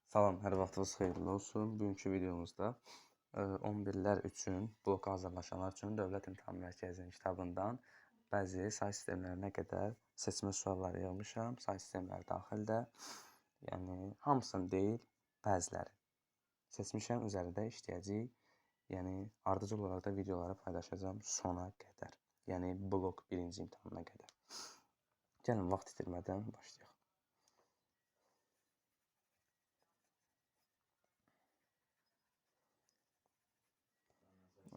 Salam, hər vaxtınız xeyirli olsun. Bugünkü videomuzda 11-lər üçün, bloka hazırlaşanlar üçün Dövlət İmtahan Mərkəzinin kitabından bəzi say sistemlərinə qədər seçmə sualları yığmışam. Say sistemləri daxildə, yəni hamısını deyil, bəziləri seçmişəm, üzərində işləyəcəyik. Yəni ardıcıl olaraq da videoları paylaşacağam sona qədər. Yəni blok 1-ci imtahanına qədər. Gəlin vaxt itirmədən başlayaq.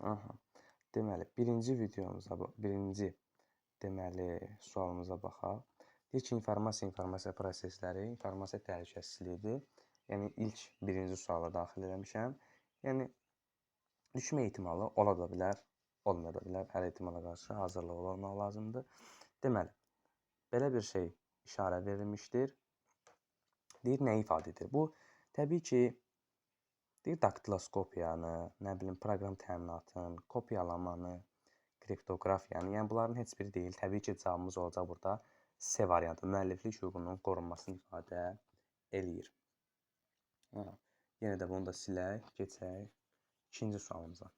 Aha. Deməli, birinci sualımıza baxaq. Deyir ki, informasiya prosesləri, informasiya təhlükəsizliyidir. Yəni ilk birinci suala daxil eləmişəm. Yəni düşmə ehtimalı ola da bilər, olmaya da bilər. Hər ehtimala qarşı hazırlıqlı olmaq lazımdır. Deməli, belə bir şey işarə verilmişdir. Deyir, nə ifadə edir? Bu təbii ki, deyir daktiloskopiyanı, nə bilim proqram təminatını, kopyalamanı, kriptoqrafiyanı, yəni bunların heç biri deyil. Təbii ki, cavabımız olacaq burada C variantı. Müəlliflik hüququnun qorunmasını ifadə eləyir. Yenə də bunu da silək, keçək ikinci sualımıza.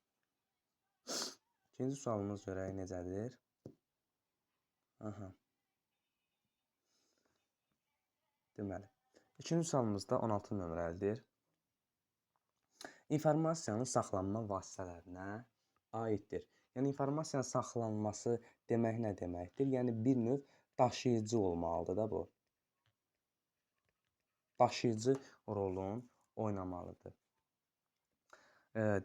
İkinci sualımız görək necədir? Deməli, ikinci sualımızda 16 nömrəlidir. İnformasiyanın saxlanma vasitələrinə aiddir. Yəni, informasiyanın saxlanması demək nə deməkdir? Yəni, bir növ daşıyıcı olmalıdır da bu. Daşıyıcı rolun oynamalıdır.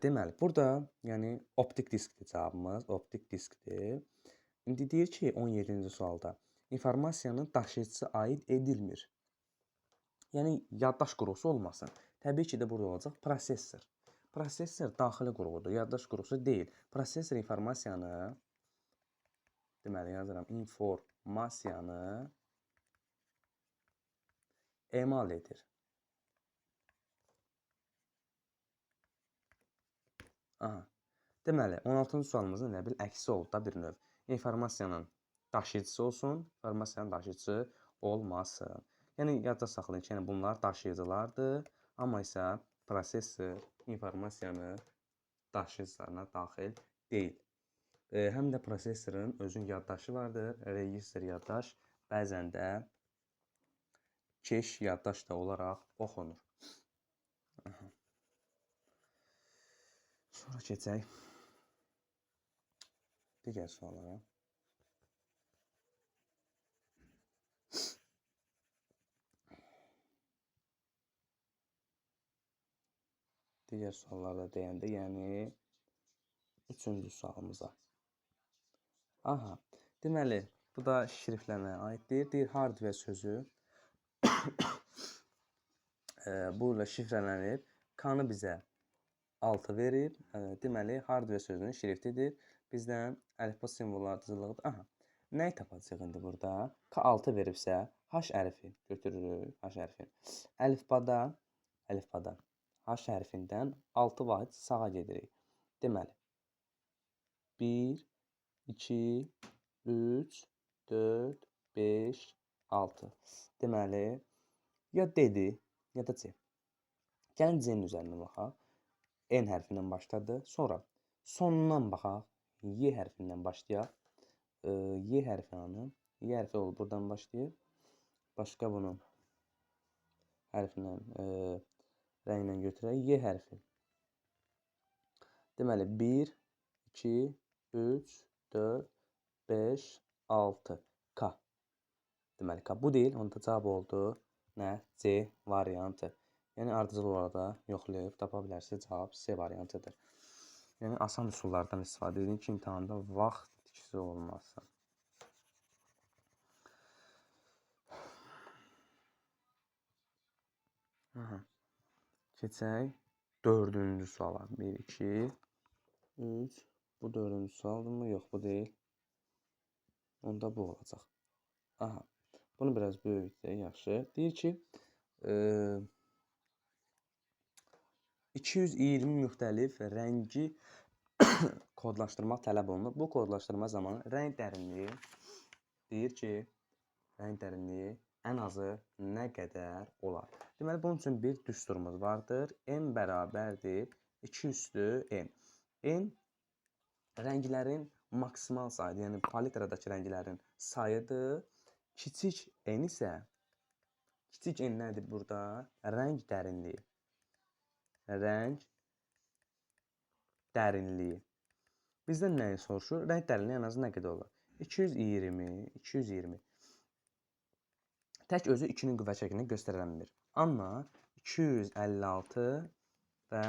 Deməli, burada yəni, optik diskdir cavabımız. Optik diskdir. İndi deyir ki, 17-ci sualda informasiyanın daşıyıcısı aid edilmir. Yəni, yaddaş qurğusu olmasın. Təbii ki də burada olacaq prosesor. Prosesor daxili qurğudur, yaddaş qurğusu deyil. Prosesor informasiyanı, deməli yazıram, informasiyanı emal edir. Deməli, 16-cı sualımızın elə bil əksi oldu da bir növ. İnformasiyanın daşıyıcısı olsun, informasiyanın daşıyıcısı olmasın. Yəni, yadda saxlayın ki, bunlar daşıyıcılardır, amma isə prosesor informasiyanı daşıyıcılarına daxil deyil. Həm də prosesorun özün yaddaşı vardır, registr yaddaş, bəzən də keş yaddaş da olaraq oxunur. Sonra keçək digər suallara. Digər suallarda deyəndə, yəni üçüncü sualımıza. Deməli, bu da şrifləməyə aiddir. Deyir, hardware sözü burada şifrələnib. K-nı bizə 6 verib. Deməli, hardware sözünün şriftidir. Bizdən əlifba simvolu ardıcıllıqdır. Nəyi tapacaq indi burada? K6 veribsə, H hərfi götürürük. H hərfi. Əlifbada H hərfindən 6 vahid sağa gedirik. Deməli, 1, 2, 3, 4, 5, 6. Deməli, ya dedi, ya da C. Gəlin C-nin üzərinə baxaq. N hərfindən başladı. Sonra sonundan baxaq. Y hərfindən başlayaq. Y hərfi hanı? Y hərfi olub buradan başlayır. Başqa bunun hərfindən rənglə götürək. Y hərfi. Deməli, 1, 2, 3, 4, 5, 6. K. Deməli, K. Bu deyil. Onda cavab oldu. Nə? C variantı. Yəni, ardıcıl olaraq da yoxlayıb tapa bilərsiniz. Cavab C variantıdır. Yəni, asan üsullardan istifadə edin ki, imtahanda vaxt itkisi olmasın. Keçək 4-cü suala. 1, 2, 3. Bu 4-cü sualdırmı? Yox, bu deyil. Onda bu olacaq. Bunu biraz böyütək, yaxşı. Deyir ki, 220 müxtəlif rəngi kodlaşdırmaq tələb olunur. Bu kodlaşdırma zamanı rəng dərinliyi deyir ki, rəng dərinliyi ən azı nə qədər olar? Deməli, bunun üçün bir düsturumuz vardır. N bərabərdir 2 üstü N. N rənglərin maksimal sayıdır, yəni palitradakı rənglərin sayıdır. Kiçik N isə, kiçik N nədir burada? Rəng dərinliyi. Rəng dərinliyi. Bizdən nəyi soruşur? Rəng dərinliyi ən azı nə qədər olur? 220. Tək özü 2-nin qüvvə çəkini göstərə bilmir. Amma 256 və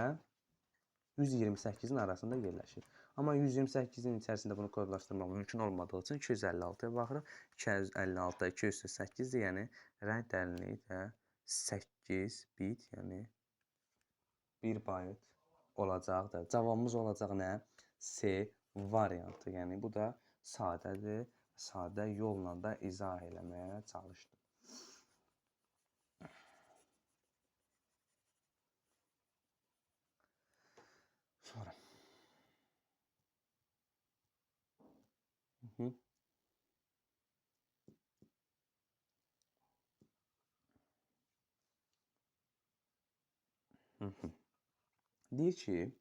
128-in arasında yerləşir. Amma 128-in içərisində bunu kodlaşdırmaq mümkün olmadığı üçün 256-ya baxırıq. 256, 208-dir, yəni rəng dərinliyi də 8 bit, yəni 1 bayt olacaqdır. Cavabımız olacaq nə? C variantı. Yəni bu da sadədir. Sadə yolla da izah eləməyə çalışdım. Sonra. Deyir ki,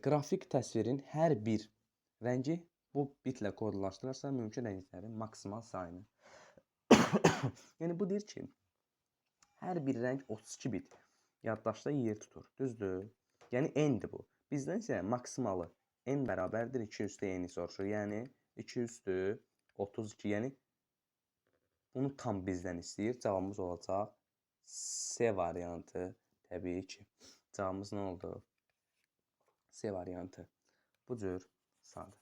qrafik təsvirin hər bir rəngi bu bitlə kodlaşdırırsa mümkün rənglərin maksimal sayını. Yəni bu deyir ki, hər bir rəng 32 bit yaddaşda yer tutur. Düzdür? Yəni n-dir bu. Bizdən isə maksimalı n bərabərdir 2 üstü n-i soruşur. Yəni 2 üstü 32. Yəni bunu tam bizdən istəyir. Cavabımız olacaq C variantı. Təbii ki. Cavabımız nə oldu? C variantı. Bu cür sadə.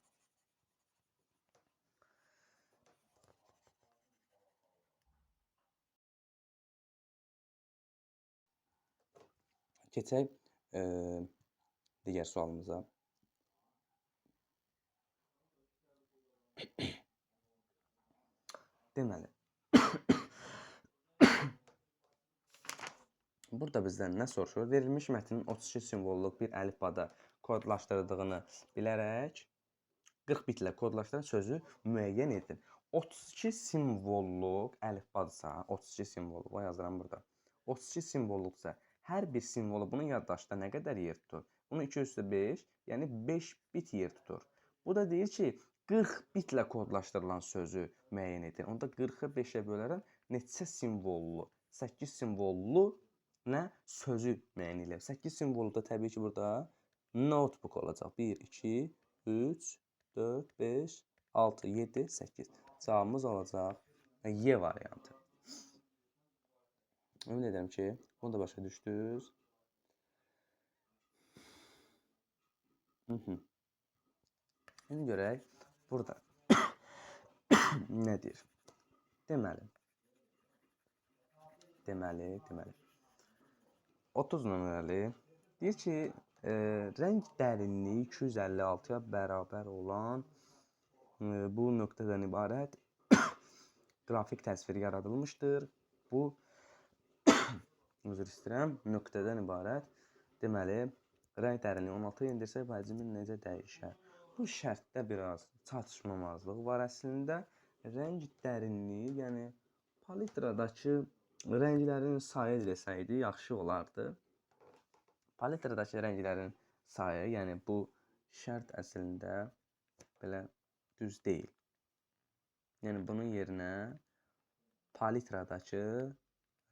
Keçək digər sualımıza. Deməli, burada bizdən nə soruşur? Verilmiş mətnin 32 simvolluq bir əlifbada kodlaşdırdığını bilərək 40 bitlə kodlaşdıran sözü müəyyən edin. 32 simvolluq əlifbadsa, 32 simvolluq yazıram burada. 32 simvolluqsa, hər bir simvolu bunun yaddaşda nə qədər yer tutur? Bunu 2 üstü 5, yəni 5 bit yer tutur. Bu da deyir ki, 40 bitlə kodlaşdırılan sözü müəyyən edin. Onda 40-ı 5-ə bölərəm, neçə simvollu? 8 simvollu nə sözü müəyyən edirəm. 8 simvolu da təbii ki, burada notebook olacaq. 1, 2, 3, 4, 5, 6, 7, 8. Cavabımız olacaq Y variantı. Ümid edirəm ki, bunu da başa düşdünüz. İndi görək, burada nə deyir? Deməli. 30 nömrəli deyir ki, rəng dərinliyi 256-ya bərabər olan bu nöqtədən ibarət qrafik təsvir yaradılmışdır. Bu üzr istəyirəm, nöqtədən ibarət. Deməli, rəng dərinliyi 16-ya indirsək, həcmi necə dəyişər? Bu şərtdə biraz çatışmamazlıq var əslində. Rəng dərinliyi, yəni palitradakı rənglərin sayı desəydi, yaxşı olardı. Palitradakı rənglərin sayı, yəni bu şərt əslində belə düz deyil. Yəni bunun yerinə palitradakı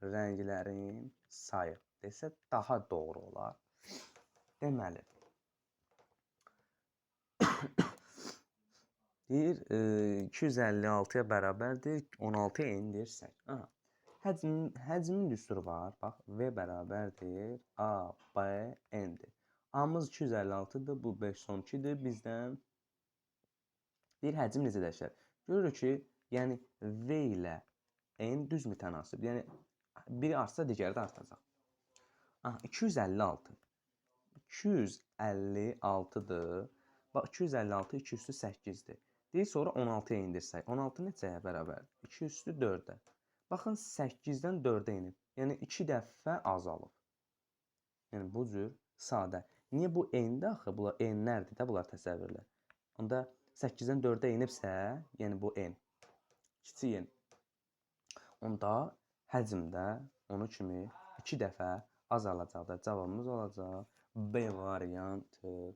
rənglərin sayı desə daha doğru olar. Deməli, deyir 256-ya bərabərdir, 16-ya endirsək. Həcmin düsturu var. Bax, V bərabərdir A, B, N-dir. A-mız 256-dır, bu 512-dir. Bizdən deyir həcm necə dəyişər? Görürük ki, yəni V ilə N düz mütənasib. Yəni biri artsa, digəri də artacaq. 256. 256-dır. Bax, 256 2 üstü 8-dir. Deyir, sonra 16-ya indirsək. 16 neçəyə bərabərdir? 2 üstü 4-ə. Baxın, 8-dən 4-ə inib. Yəni 2 dəfə azalıb. Yəni bu cür sadə. Niyə bu n-də axı? Bunlar n-lərdir də, bunlar təsəvvürlər. Onda 8-dən 4-ə enibsə, yəni bu n, kiçik n, onda həcm də onu kimi 2 dəfə azalacaqdır. Cavabımız olacaq B variantı.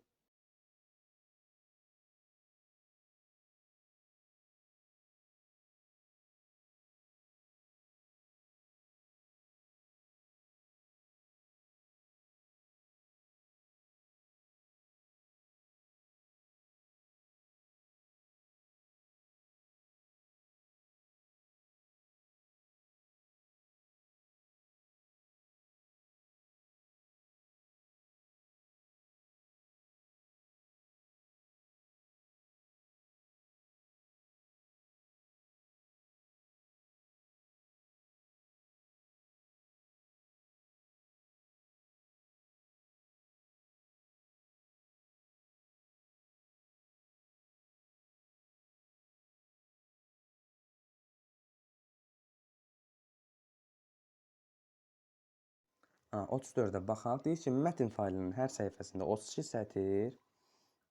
Ha, 34-ə baxaq. Deyir ki, mətn faylının hər səhifəsində 32 sətir,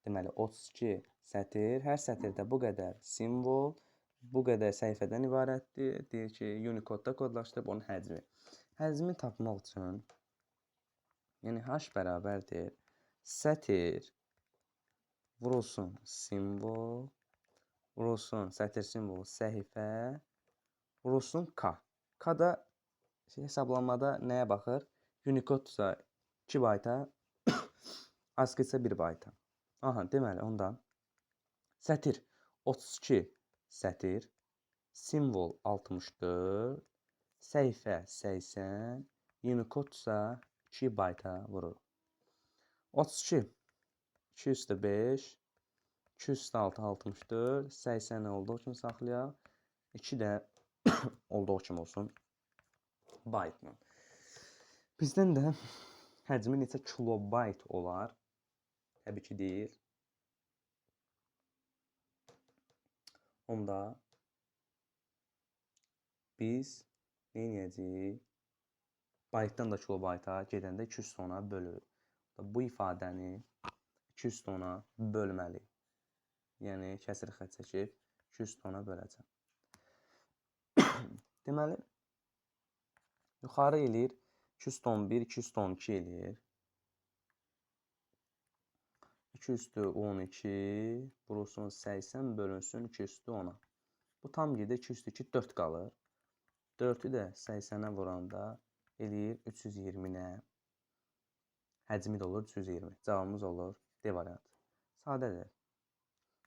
deməli 32 sətir, hər sətirdə bu qədər simvol, bu qədər səhifədən ibarətdir. Deyir ki, Unicode-da kodlaşdırıb onun həcmi. Həcmi tapmaq üçün, yəni h bərabərdir sətir vurulsun simvol, vurulsun sətir simvol səhifə, vurulsun k. K-da hesablamada nəyə baxır? Unicode-sa 2 bayta, ASCII-sə 1 bayta. Aha, deməli onda sətir 32 sətir, simvol 64, səhifə 80, Unicode-sa 2 bayta vurur. 32 2 üstə 5, 2 üstə 6 64, 80 olduğu kimi saxlayaq. 2 də olduğu kimi olsun baytla. Bizdən də həcmi neçə kilobayt olar? Təbii ki, deyil. Onda biz nə edəcəyik? Baytdan da kilobayta gedəndə 200 bölürük. Bu ifadəni 200 bölməliyik. Yəni, kəsir xətt çəkib 200 böləcəm. Deməli, yuxarı eləyir 211, 212 eləyir. 2 üstü 12, vurulsun 80, bölünsün 2 üstü 10-a. Bu tam gedir, 2 üstü 2, 4 qalır. 4-ü də 80-ə vuranda eləyir 320-nə. Həcmi də olur 320. Cavabımız olur D variantı. Sadədir.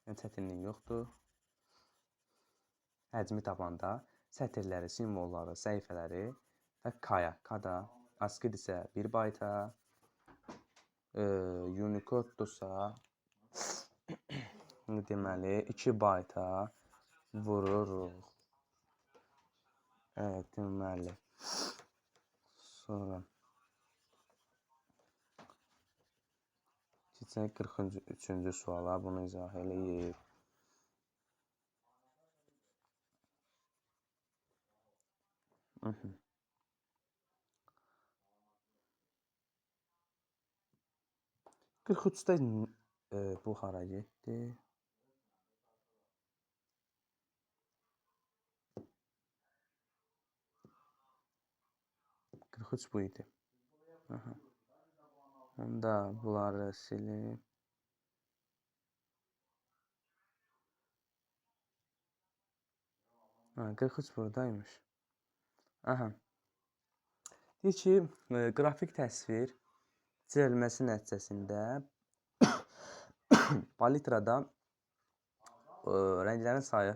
Yəni, çətinlik yoxdur. Həcmi tapanda sətirləri, simvolları, səhifələri və k-ya. K-da ASCII-dirsə 1 bayta, Unicode-dursa deməli 2 bayta vururuq. Evet, deməli. Sonra keçək 43-cü suala. Bunu izah eləyib. Qırx üçdə bu hara getdi? Qırx üç bu idi. Onda bunları silib. Ha, 43 buradaymış. Aha. Deyir ki, qrafik təsvir çevrilməsi nəticəsində palitrada rənglərin sayı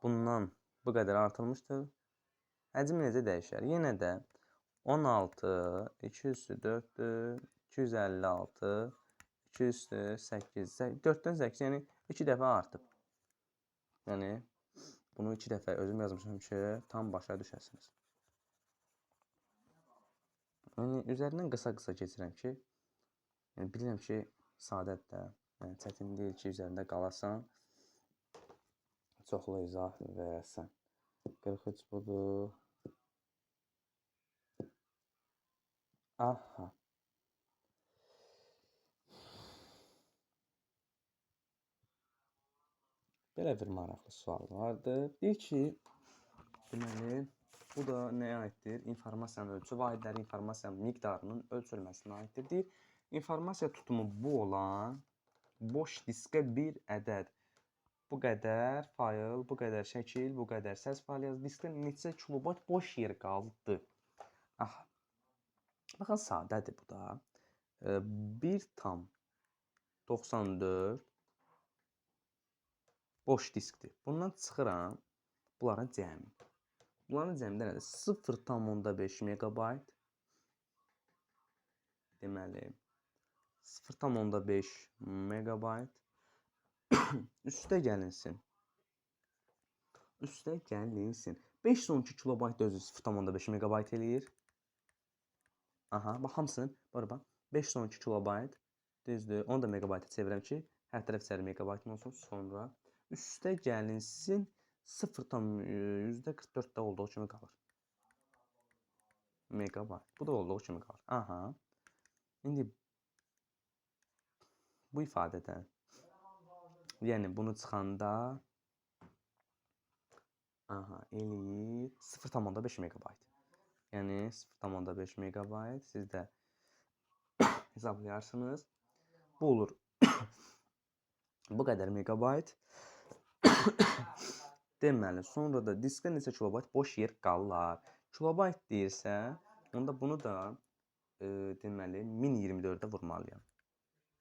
bundan bu qədər artırılmışdır. Həcmi necə dəyişər? Yenə də 16, 2 üstü 4-dür, 256, 2 üstü 8, 4-dən 8, yəni 2 dəfə artıb. Yəni, bunu 2 dəfə özüm yazmışam ki, tam başa düşəsiniz. Yəni, üzərindən qısa-qısa keçirəm ki, bilirəm ki, sadədir də, yəni, çətin deyil ki, üzərində qalasan, çoxlu izah verəsən. 43 budur. Aha. Belə bir maraqlı sual vardı. Deyir ki, deməli, bu da nəyə aiddir? İnformasiyanın ölçü vahidləri, informasiyanın miqdarının ölçülməsinə aiddir. Deyir, informasiya tutumu bu olan boş diskə bir ədəd, bu qədər fayl, bu qədər şəkil, bu qədər səs faylı yaz. Diskdə neçə kilobayt boş yer qaldı? Aha. Baxın, sadədir bu da. 1,94 boş diskdir. Bundan çıxıram. Bunların cəmi. Bunların cəmi nədir? 0,5 megabayt. Deməli 0,5 megabayt. Üstə gəlinsin. Üstə gəlinsin. 512 kilobayt da özü 0,5 megabayt eləyir. Aha, bax hamısını, bura bax. 512 kilobayt, düzdür. Onu da megabayta çevirəm ki, hər tərəf içəri megabaytın olsun. Sonra üstə gəlinsin 0,44-də olduğu kimi qalır. Megabayt. Bu da olduğu kimi qalır. Aha. İndi bu ifadədən, yəni bunu çıxanda eləyir 0,5 megabayt. Yəni 0,5 megabayt siz də hesablayarsınız. Bu olur. Bu qədər megabayt. Deməli, sonra da diskdə neçə kilobayt boş yer qalır. Kilobayt deyirsə, onda bunu da deməli 1024-də vurmalıyam.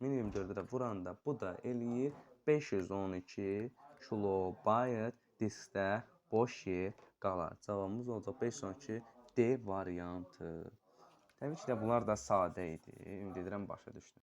1024-də vuranda bu da eləyir 512 kilobayt diskdə boş yer qalar. Cavabımız olacaq 512 D variantı. Təbii ki də bunlar da sadə idi. Ümid edirəm başa düşdünüz.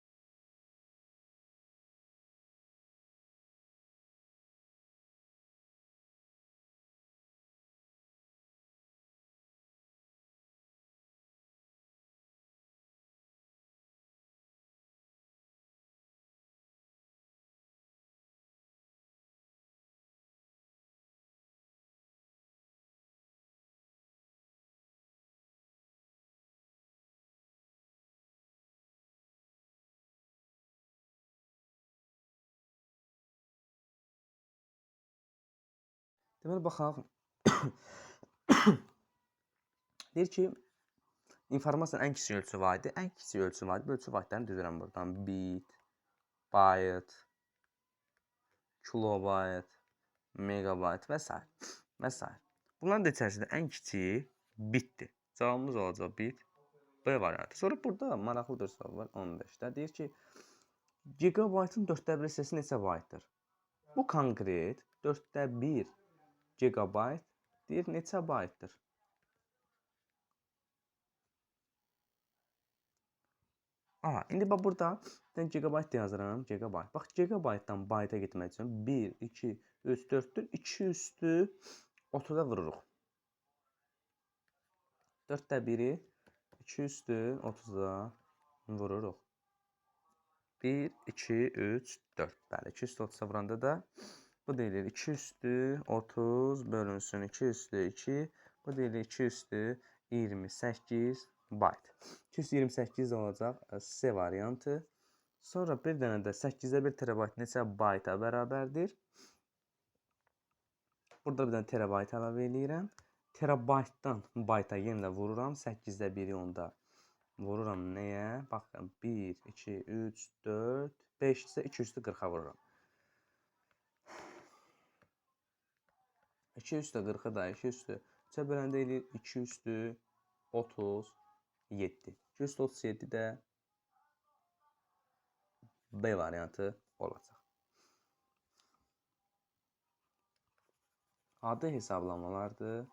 Deməli, baxaq. Deyir ki, informasiyanın ən kiçik ölçü vahidi, ən kiçik ölçü vahidi, ölçü vahidlərini düzürəm buradan. Bit, bayt, kilobayt, megabayt və s. və s. Bunların da içərisində ən kiçiyi bitdir. Cavabımız olacaq bit B variantı. Sonra burada maraqlı bir sual var 15-də. Deyir ki, gigabaytın 4/1 hissəsi neçə baytdır? Bu konkret 4/1 gigabayt deyir neçə baytdır? Aha, indi bax burada mən gigabayt yazıram, gigabayt. Bax, gigabaytdan bayta getmək üçün 1, 2, 3, 4-dür. 2 üstü 30-a vururuq. 4/1-i 2 üstü 30-a vururuq. 1, 2, 3, 4. Bəli, 2 üstü 30-a vuranda da bu deyilir 2 üstü 30 bölünsün 2 üstü 2. Bu deyilir 2 üstü 28 bayt. 228 olacaq C variantı. Sonra bir dənə də 8-də 1 terabayt neçə bayta bərabərdir? Burada bir dənə terabayt əlavə eləyirəm. Terabaytdan bayta yenə də vururam. 8-də 1-i onda vururam nəyə? Baxın 1, 2, 3, 4, 5 isə 2 üstü 40-a vururam. 2 üstü 40-ı da 2 üstü 3-ə böləndə eləyir 2 üstü 37. 2 üstü 37 də B variantı olacaq. Adi hesablamalardır.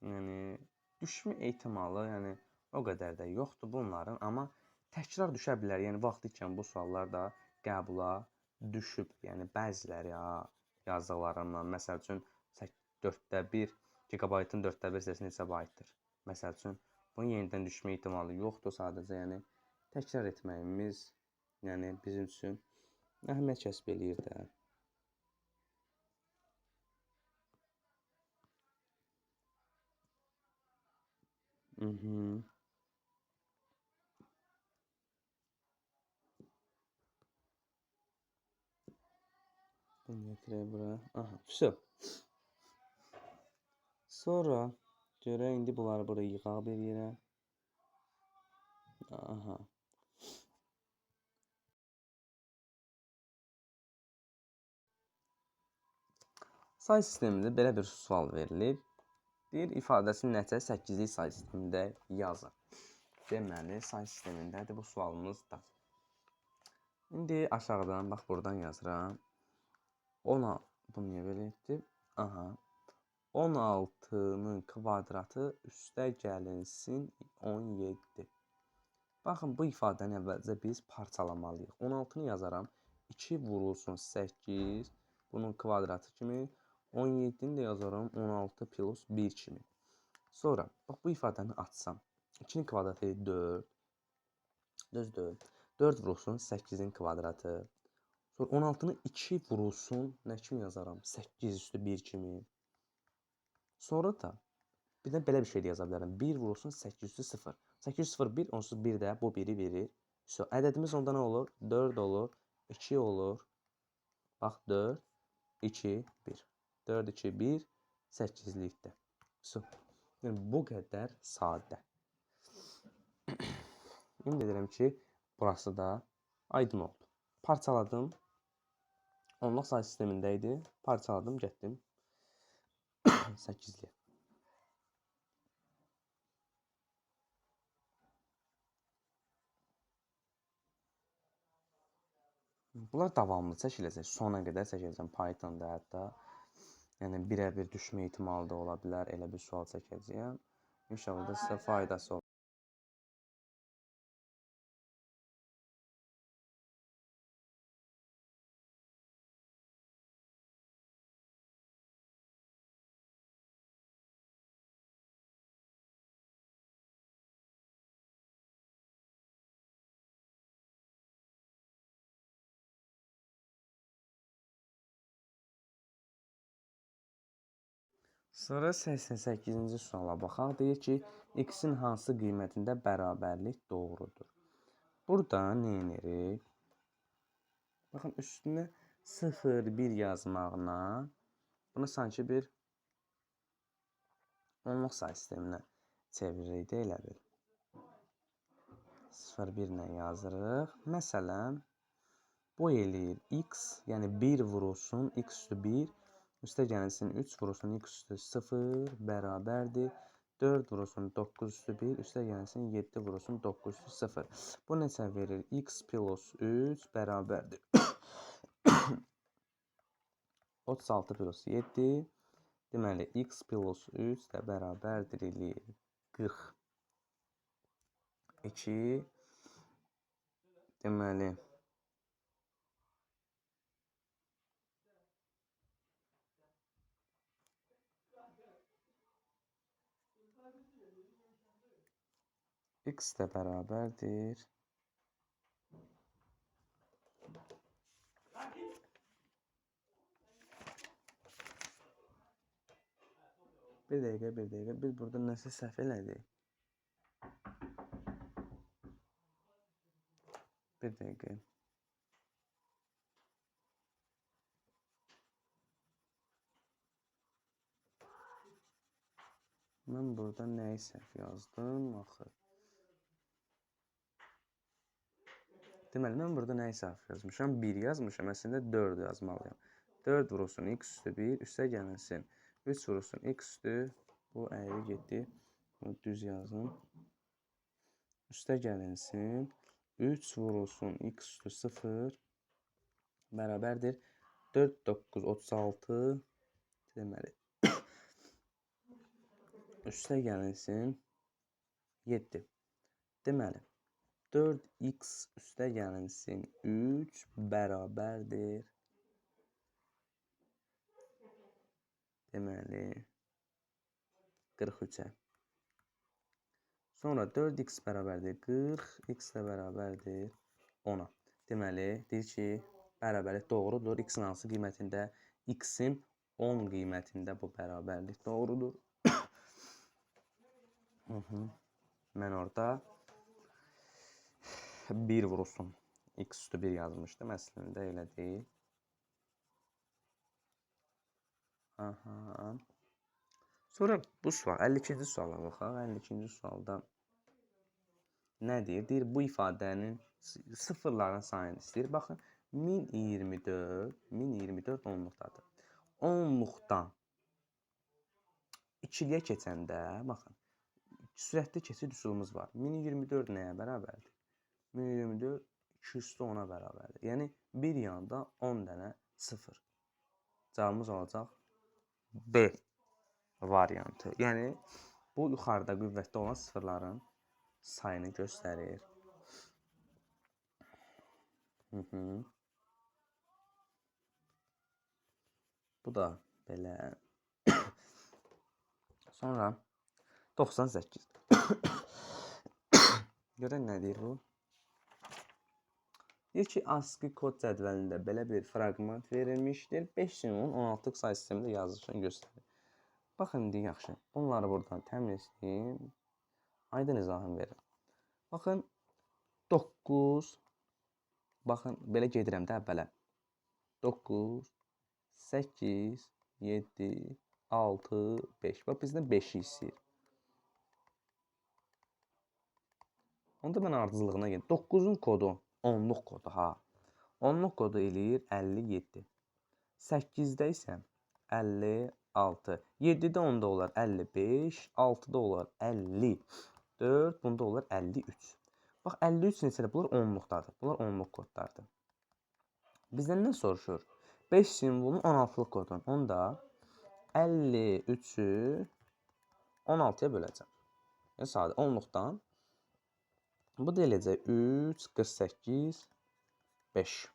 Yəni düşmə ehtimalı, yəni o qədər də yoxdur bunların, amma təkrar düşə bilər. Yəni vaxt ikən bu suallar da qəbula düşüb. Yəni bəziləri yazdıqlarımdan, məsəl üçün 4/1 gigabaytın 4/1 hissəsi neçə baytdır? Məsəl üçün bunun yenidən düşmə ehtimalı yoxdur, sadəcə yəni təkrar etməyimiz yəni bizim üçün əhəmiyyət kəsb eləyir də. Bunu getirək bura. Aha, все. Sonra görək indi bunları bura yığaq bir yerə. Aha. Say sistemində belə bir sual verilir. Deyir, ifadəsinin nəticəsi 8-lik say sistemində yazın. Deməli, say sistemindədir bu sualımız da. İndi aşağıdan, bax, buradan yazıram. 10, bunu niyə belə etdim? Aha. 16-nın kvadratı üstə gəlinsin 17. Baxın, bu ifadəni əvvəlcə biz parçalamalıyıq. 16-nı yazaram. 2 vurulsun 8. Bunun kvadratı kimi. 17-ni də yazaram 16 plus 1 kimi. Sonra, bax, bu ifadəni açsam. 2-nin kvadratı 4. Düzdür. 4 vurulsun 8-in kvadratı. Sonra 16-nı 2 vurulsun nə kimi yazaram? 8 üstü 1 kimi. Sonra da bir də belə bir şey də yaza bilərəm. 1 vurulsun 8 üstü 0. 8 0 1, onsuz 1 də bu 1-i verir. So, ədədimiz onda nə olur? 4 olur, 2 olur. Bax, 4, 2, 1. 4, 2, 1, 8-likdir. So, yəni bu qədər sadə. İndi deyirəm ki, burası da aydın oldu. Parçaladım. Onluq say sistemində idi. Parçaladım, getdim 8-liyə. Bunlar davamlı çəkiləcək. Sona qədər çəkəcəm Pythonda hətta. Yəni birə-bir düşmə ehtimalı da ola bilər. Elə bir sual çəkəcəyəm. İnşallah da sizə faydası olur. Sonra 88-ci suala baxaq. Deyir ki, x-in hansı qiymətində bərabərlik doğrudur? Burada nə edirik? Baxın, üstünə 0, 1 yazmaqla bunu sanki bir onluq say sisteminə çeviririk də elə bil. 0, 1 ilə yazırıq. Məsələn, bu eləyir x, yəni 1 vurulsun x üstü 1, üstə gəlsin 3 vurulsun x üstü 0 bərabərdir. 4 vurulsun 9 üstü 1, üstə gəlsin 7 vurulsun 9 üstü 0. Bu neçə verir? X plus 3 bərabərdir. 36 plus 7. Deməli, x plus 3 də bərabərdir eləyir 42. Deməli, x də bərabərdir. Bir dəqiqə. Biz burada nəsə səhv elədik. Bir dəqiqə. Mən burada nəyi səhv yazdım axı? Deməli, mən burada nəyi səhv yazmışam? 1 yazmışam, əslində 4 yazmalıyam. 4 vurulsun x üstü 1, üstə gəlsin 3 vurulsun x üstü, bu əyri getdi, bunu düz yazın. Üstə gəlinsin 3 vurulsun x üstü 0 bərabərdir 4, 9, 36. Deməli, üstə gəlinsin 7. Deməli, 4x üstə gəlinsin 3 bərabərdir. Deməli, 43-ə. Sonra 4x bərabərdir 40, x də bərabərdir 10-a. Deməli, deyir ki, bərabərlik doğrudur. X-in hansı qiymətində? X-in 10 qiymətində bu bərabərlik doğrudur. Mən orada 1 vurulsun x üstü 1 yazmışdım. Əslində elə deyil. Aha. Sonra bu sual 52-ci suala baxaq. 52-ci sualda nə deyir? Deyir bu ifadənin sıfırların sayını istəyir. Baxın 1024 onluqdadır. Onluqdan ikiliyə keçəndə baxın sürətli keçid üsulumuz var. 1024 nəyə bərabərdir? 1024 210-a bərabərdir. Yəni bir yanda 10 dənə 0. Cavabımız olacaq B variantı. Yəni bu yuxarıda qüvvətdə olan sıfırların sayını göstərir. Bu da belə. Sonra 98. Görən nə deyir bu? Deyir ki, ASCII kod cədvəlində belə bir fraqment verilmişdir. 5 simvolun 16 say sistemində yazılışını göstərir. Baxın, indi yaxşı. Bunları buradan təmizləyim. Aydın izahını verin. Baxın, 9. Baxın, belə gedirəm də əvvələ. 9, 8, 7, 6, 5. Bax, bizdən 5-i istəyir. Onda mən ardıcıllığına gedim. 9-un kodu 10-luq kodu, ha. 10-luq kodu eləyir 57. 8-də isə 56. 7-də onda olar 55. 6-da olar 54. Bunda olar 53. Bax, 53 neçədir? Bunlar 10-luqdadır. Bunlar 10-luq kodlardır. Bizdən nə soruşur? 5 simvolun 16-lıq kodun. Onda 53-ü 16-ya böləcəm. Yəni, sadə 10-luqdan. Bu da eləcək 3, 48, 5.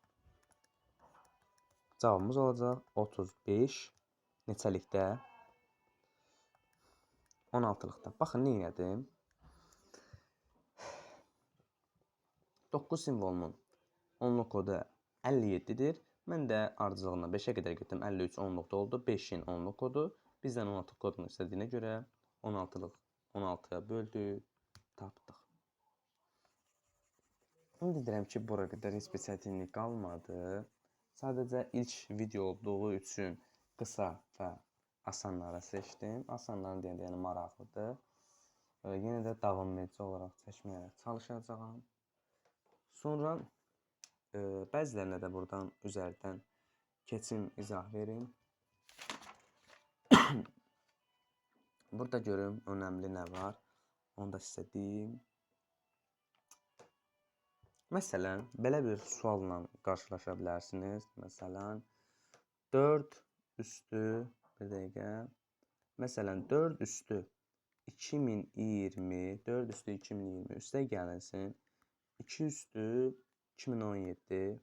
Cavabımız olacaq 35 neçəlikdə? 16-lıqda. Baxın, nə edim? 9 simvolunun 10-luq kodu 57-dir. Mən də ardıcıllığına 5-ə qədər getdim. 53 10-luqda oldu. 5-in 10-luq kodu. Bizdən 16 kodunu istədiyinə görə 16-ya böldük, tapdıq. İndi deyirəm ki, bura qədər heç bir çətinlik qalmadı. Sadəcə ilk video olduğu üçün qısa və asanları seçdim. Asanları deyəndə, yəni maraqlıdır. Yenə də davam edici olaraq çəkməyə çalışacağam. Sonra bəzilərinə də buradan üzərdən keçim izah verim. Burada görüm önəmli nə var. Onu da sizə deyim. Məsələn, belə bir sualla qarşılaşa bilərsiniz. Məsələn, 4 üstü, bir dəqiqə. Məsələn, 4 üstü 2020, 4 üstü 2020 üstə gəlinsin. 2 üstü 2017,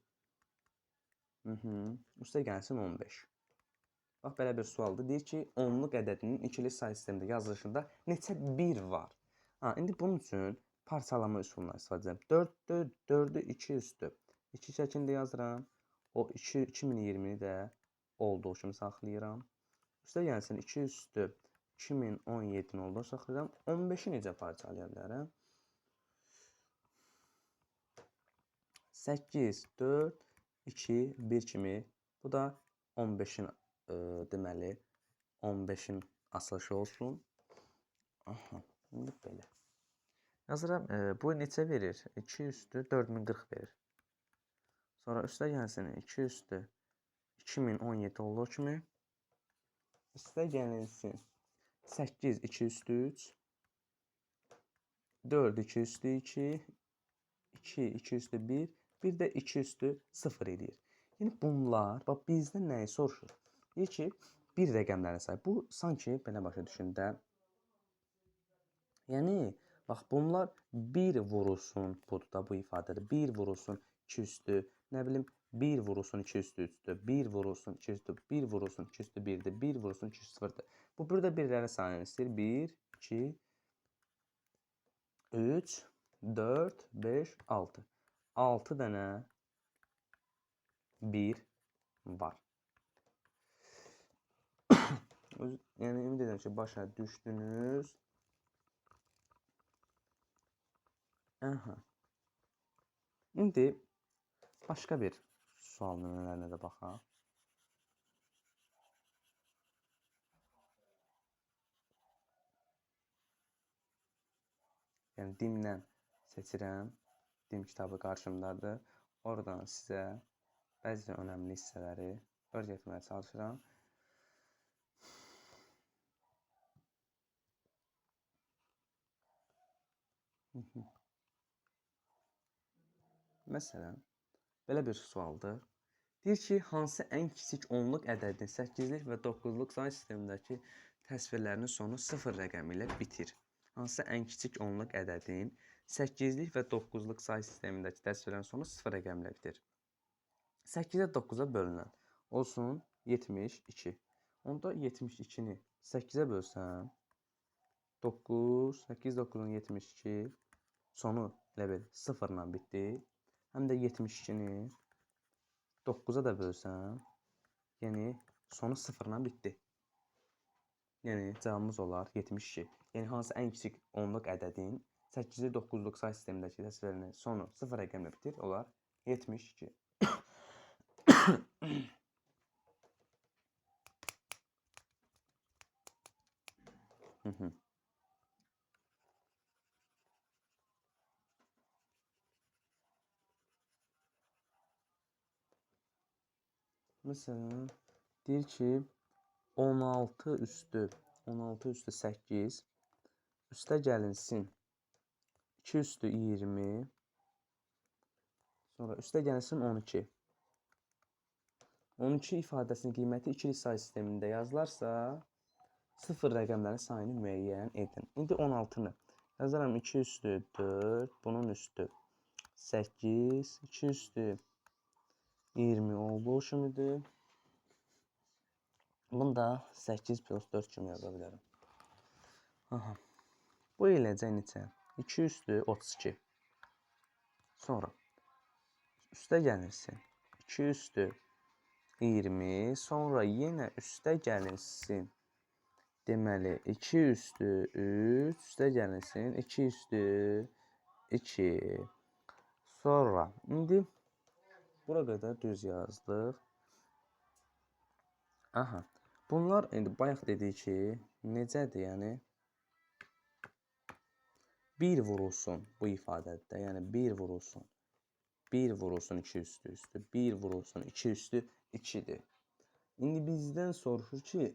üstə gəlsin 15. Bax, belə bir sualdır. Deyir ki, onluq ədədinin ikili say sistemində yazılışında neçə 1 var? İndi bunun üçün parçalama üsulundan istifadə edəcəm. 4-ü 2 üstü 2 şəklində yazıram. O 2020-ni də olduğu kimi saxlayıram. Üstə gəlsin 2 üstü 2017-ni olduğu saxlayıram. 15-i necə parçalaya bilərəm? 8, 4, 2, 1 kimi. Bu da 15-in deməli 15-in açılışı olsun. Aha, indi belə. Yazıram, bu neçə verir? 2 üstü 4040 verir. Sonra üstə gəlsin 2 üstü 2017 olduğu kimi. Üstə gəlsin 8, 2 üstü 3, 4, 2 üstü 2, 2, 2 üstü 1, bir də 2 üstü 0 edir. Yəni bunlar, bax, bizdən nəyi soruşur? Deyir ki, bir rəqəmlərin sayı. Bu, sanki belə başa düşün də. Yəni, bax, bunlar 1 vurulsun, budur da bu ifadədir. 1 vurulsun 2 üstü, nə bilim, 1 vurulsun 2 üstü 3-dür, 1 vurulsun 2 üstü, 1 vurulsun 2 üstü 1-dir, 1 vurulsun 2 üstü 0-dır. Bu, burada birlərin sayını istəyir. 1, 2, 3, 4, 5, 6. 6 dənə 1 var. Yəni, ümid edirəm ki, başa düşdünüz. Aha. İndi başqa bir sual nümunələrinə də baxaq. Yəni dimdən seçirəm. Dim kitabı qarşımdadır. Oradan sizə bəzi önəmli hissələri öyrətməyə çalışıram. Məsələn, belə bir sualdır. Deyir ki, hansı ən kiçik onluq ədədin 8-lik və 9-luq say sistemindəki təsvirlərinin sonu 0 rəqəmi ilə bitir? Hansı ən kiçik onluq ədədin 8-lik və 9-luq say sistemindəki təsvirlərin sonu 0 rəqəmi ilə bitir? 8-ə 9-a bölünən olsun 72. Onda 72-ni 8-ə bölsəm 9, 8, 9-un 72 sonu elə bil 0 ilə bitdi. Həm də 72-ni 9-a da bölsəm, yəni sonu 0 ilə bitdi. Yəni cavabımız olar 72. Yəni hansı ən kiçik onluq ədədin 8-li 9-luq say sistemindəki təsvirlərinin sonu 0 rəqəmlə bitir? Olar 72. Məsələn, deyir ki, 16 üstü 8 üstə gəlinsin 2 üstü 20 sonra üstə gəlinsin 12. 12 ifadəsinin qiyməti ikili say sistemində yazılarsa 0 rəqəmlərin sayını müəyyən edin. İndi 16-nı yazaram 2 üstü 4, bunun üstü 8, 2 üstü 20 olduğu kimidir. Bunu da 8 plus 4 kimi yaza bilərəm. Aha. Bu eləcə neçə? 2 üstü 32. Sonra üstə gəlirsin 2 üstü 20. Sonra yenə üstə gəlinsin. Deməli 2 üstü 3. Üstə gəlinsin 2 üstü 2. Sonra indi bura qədər düz yazdıq. Aha. Bunlar indi bayaq dedik ki, necədir? Yəni 1 vurulsun bu ifadədə. Yəni 1 vurulsun. 1 vurulsun 2 üstü üstü. 1 vurulsun 2 üstü 2'dir. İndi bizdən soruşur ki,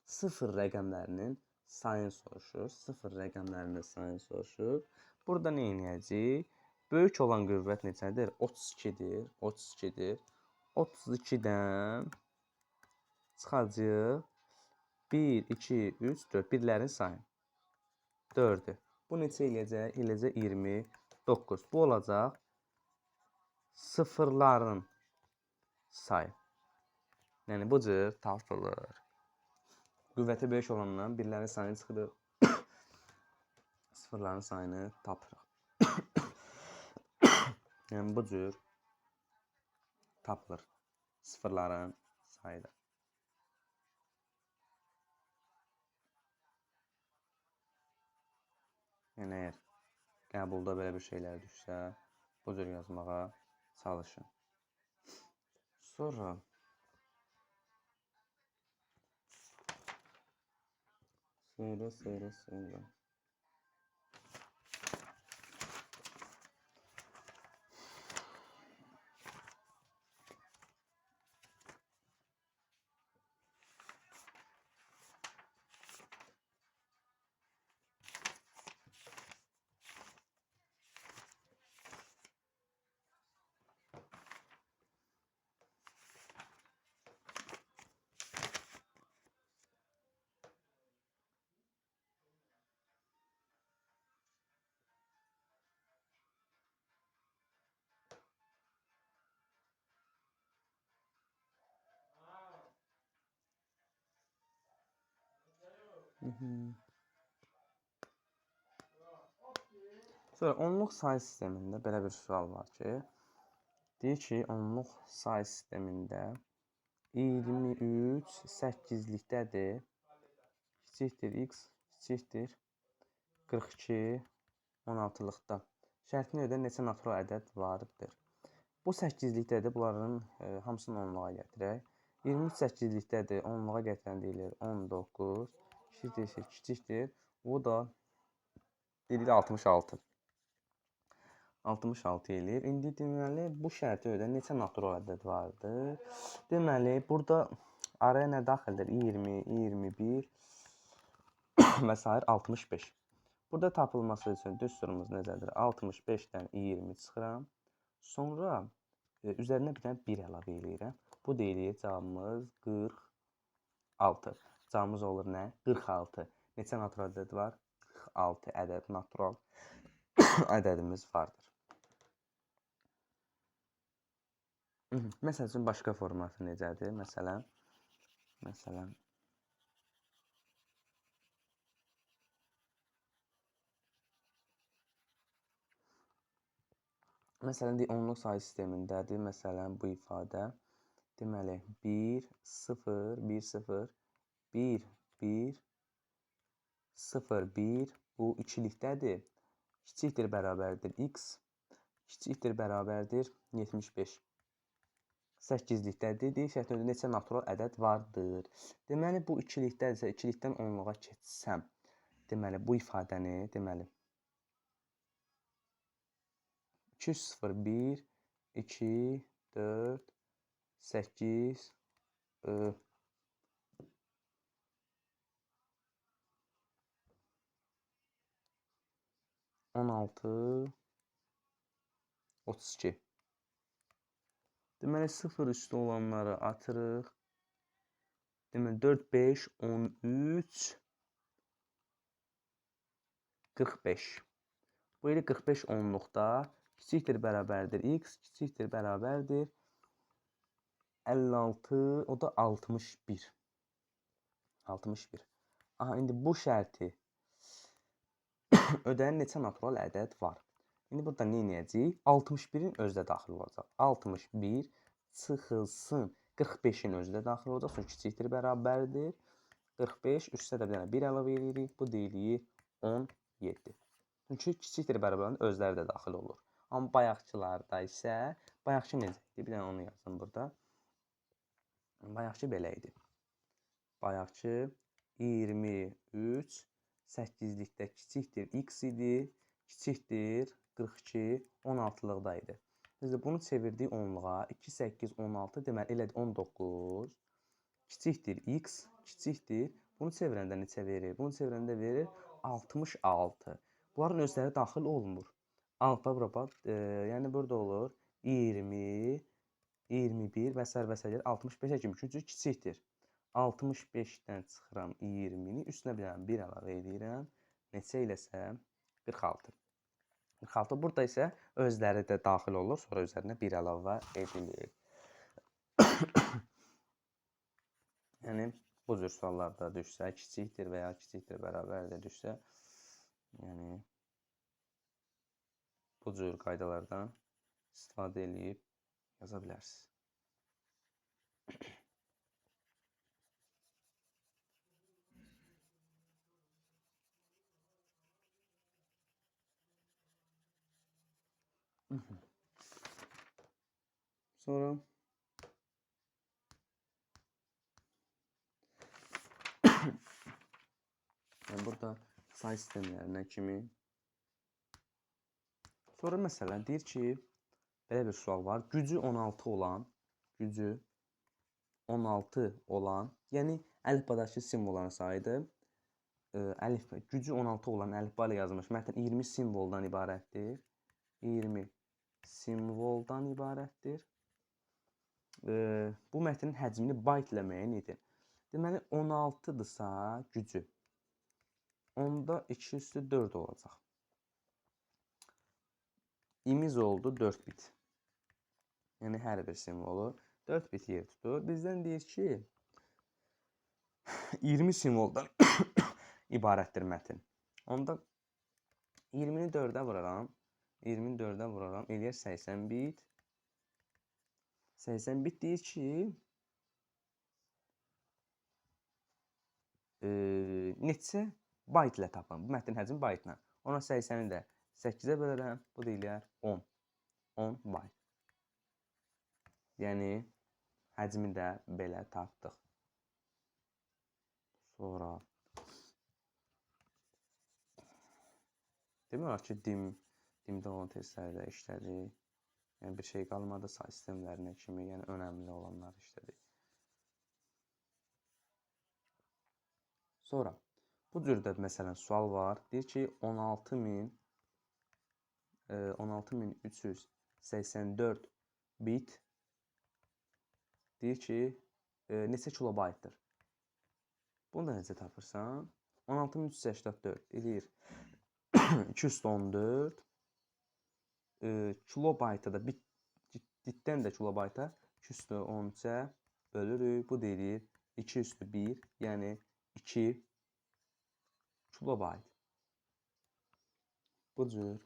0 rəqəmlərinin sayını soruşur. 0 rəqəmlərinin sayını soruşur. Burada nə edəcəyik? Böyük olan qüvvət neçədir? 32'dir. 32'dir. 32'dən çıxacaq 1, 2, 3, 4. Birlərin sayı 4'dür. Bu neçə eləyəcək? Eləyəcək 29. Bu olacaq sıfırların sayı. Yəni bu cür tapılır. Qüvvəti böyük olandan birlərin sayını çıxırıq. Sıfırların sayını tapırıq. Yəni bu cür tapılır. Sıfırların sayı da. Yəni əgər qəbulda belə bir şeylər düşsə, bu cür yazmağa çalışın. Sonra Sonra onluq say sistemində belə bir sual var ki, deyir ki, onluq say sistemində 23 8-likdədir. Kiçikdir x, kiçikdir 42 16-lıqda. Şərtini ödə neçə natural ədəd vardır? Bu 8-likdədir. Bunların hamısını onluğa gətirək. 23 8-likdədir. Onluğa gətirən deyilir 19. Kiçikdir. Bu da deyirik 66. 66 eləyir. İndi deməli bu şərti ödən neçə natural ədəd vardır? Deməli burada araya nə daxildir? 20, 21 və s. 65. Burada tapılması üçün düsturumuz necədir? 65-dən 20 çıxıram. Sonra üzərinə bir dənə 1 əlavə eləyirəm. Bu deyilir cavabımız 46. Cavabımız olur nə? 46. Neçə natural ədəd var? 46 ədəd natural ədədimiz vardır. Məsəl üçün başqa formatı necədir? Məsələn onluq sayı sistemindədir. Məsələn bu ifadə deməli 1 0 1 0 1 1 0 1 bu ikilikdədir. Kiçikdir bərabərdir x, kiçikdir bərabərdir 75. 8-likdədir. Deyir şərtində neçə natural ədəd vardır. Deməli bu ikilikdədirsə, ikilikdən onluğa keçsəm, deməli bu ifadəni, deməli 2 0 1 2 4 8 16 32. Deməli 0 üstü olanları atırıq. Deməli 4 5 13 45. Bu ilə 45 onluqda kiçikdir bərabərdir x, kiçikdir bərabərdir 56, o da 61. 61. Aha, indi bu şərti ödən neçə natural ədəd var? İndi burada nə edəcəyik? 61-in özü də daxil olacaq. 61 çıxılsın 45-in özü də daxil olacaq. Çünki kiçikdir bərabərdir. 45 üstə də bir dənə 1 əlavə edirik. Bu deyilir 17. Çünki kiçikdir bərabərin özləri də daxil olur. Amma bayaqçılarda isə bayaqçı necə idi? Bir dənə onu yazdım burada. Bayaqçı belə idi. Bayaqçı 23 8-likdə kiçikdir x idi. Kiçikdir 42 16-lıqda idi. Biz də bunu çevirdik onluğa. 2 8 16 deməli elədir 19. Kiçikdir x, kiçikdir. Bunu çevirəndə neçə verir? Bunu çevirəndə verir 66. Bunların özləri daxil olmur. Alfa bura yəni burada olur 20 21 və s. və s. 65-ə kimi. Çünki kiçikdir. 65-dən çıxıram 20-ni, üstünə bir dənə 1 əlavə edirəm. Neçə eləsə 46. 46. Burada isə özləri də daxil olur. Sonra üzərinə 1 əlavə edilir. Yəni bu cür suallarda düşsə, kiçikdir və ya kiçikdir bərabərdir düşsə, yəni bu cür qaydalardan istifadə edib yaza bilərsiniz. Sonra yəni burada say sistemlərinə kimi. Sonra məsələn deyir ki, belə bir sual var. Gücü 16 olan, yəni əlifbadakı simvolların sayıdır. Gücü 16 olan əlifba ilə yazılmış mətn 20 simvoldan ibarətdir. 20 simvoldan ibarətdir. Bu mətnin həcmini byte ilə müəyyən edin. Deməli 16-dırsa gücü. Onda 2 üstü 4 olacaq. İmiz oldu 4 bit. Yəni hər bir simvolu 4 bit yer tutur. Bizdən deyir ki 20 simvoldan ibarətdir mətn. Onda 20-ni 4-ə vuraram. 20-ni 4-ə vuraram. Eləyər 80 bit. 80 bit deyir ki neçə byte ilə tapın. Bu mətn həcmi byte ilə. Ona 80-i də 8-ə bölərəm. Bu deyilər 10. 10 byte. Yəni həcmi də belə tapdıq. Sonra Demək olar ki, dimdə olan testlərdə işlədik. Yəni bir şey qalmadı, say sistemlərinə kimi, yəni önəmli olanlar işlədik. Sonra bu cürdə məsələn sual var. Deyir ki 16384 bit deyir ki neçə kilobaytdır? Bunu da necə tapırsan? 16384 eləyir 214 kilobayta da bitdən də kilobayta 213-ə bölürük. Bu deyir 2/1, yəni 2 kilobayt. Bu cür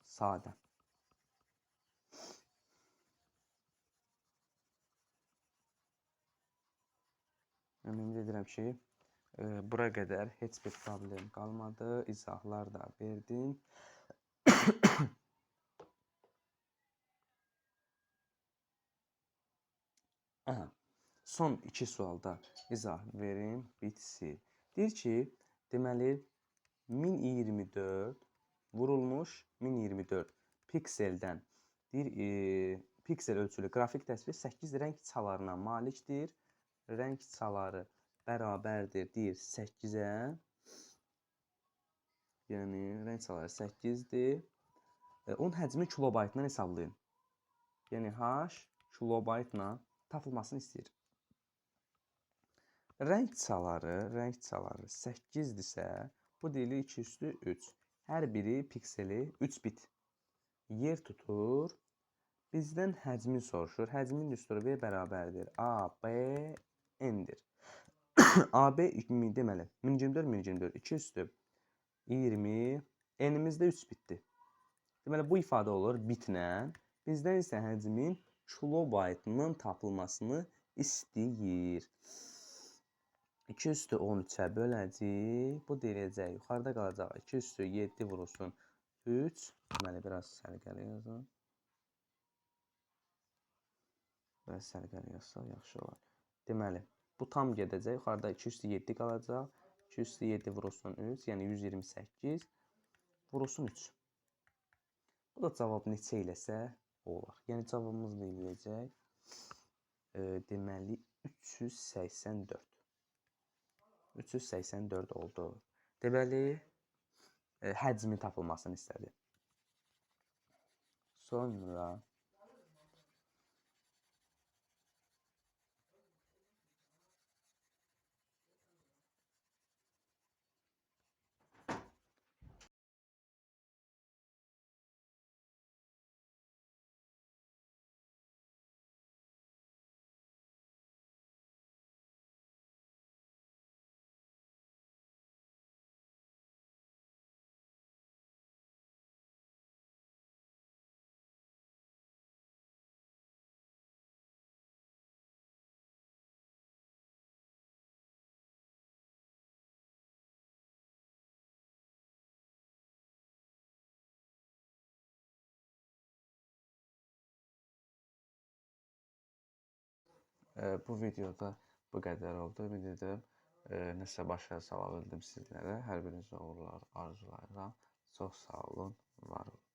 sadə. Ümid edirəm ki, bura qədər heç bir problem qalmadı. İzahlar da verdim. Aha, son iki sualda izah verim, bitsin. Deyir ki, deməli 1024 vurulmuş 1024 pikseldən piksel ölçülü qrafik təsvir 8 rəng çalarına malikdir. Rəng çaları bərabərdir deyir 8-ə. Yəni rəng çaları 8-dir. Onun həcmi kilobaytla hesablayın. Yəni H kilobaytla tapılmasını istəyir. Rəng çaları 8-dirsə, bu deyilir 2/3. Hər biri pikseli 3 bit yer tutur. Bizdən həcmi soruşur. Həcmin düsturu V bərabərdir. AB N'dir. AB deməli 1024 2/20 N'imizdə 3 bitdir. Deməli bu ifadə olur bitlə. Bizdən isə həcmin kilobaytının tapılmasını istəyir. 2/13-ə böləcək. Bu deyiləcək. Yuxarıda qalacaq. 2/7 vurulsun 3. Deməli biraz sərgəli yazın. Biraz sərgəli yazsaq yaxşı olar. Deməli bu tam gedəcək. Yuxarıda 2/7 qalacaq. 2/7 vurulsun 3. Yəni 128 vurulsun 3. Bu da cavab neçə eləsə olar. Yəni cavabımız da eləyəcək. Deməli 384. 384 oldu. Deməli həcmin tapılmasını istədi. Sonra bu videoda bu qədər oldu. Ümid edirəm nəsə başa sala bildim sizlərə. Hər birinizə uğurlar arzulayıram. Çox sağ olun, var olun.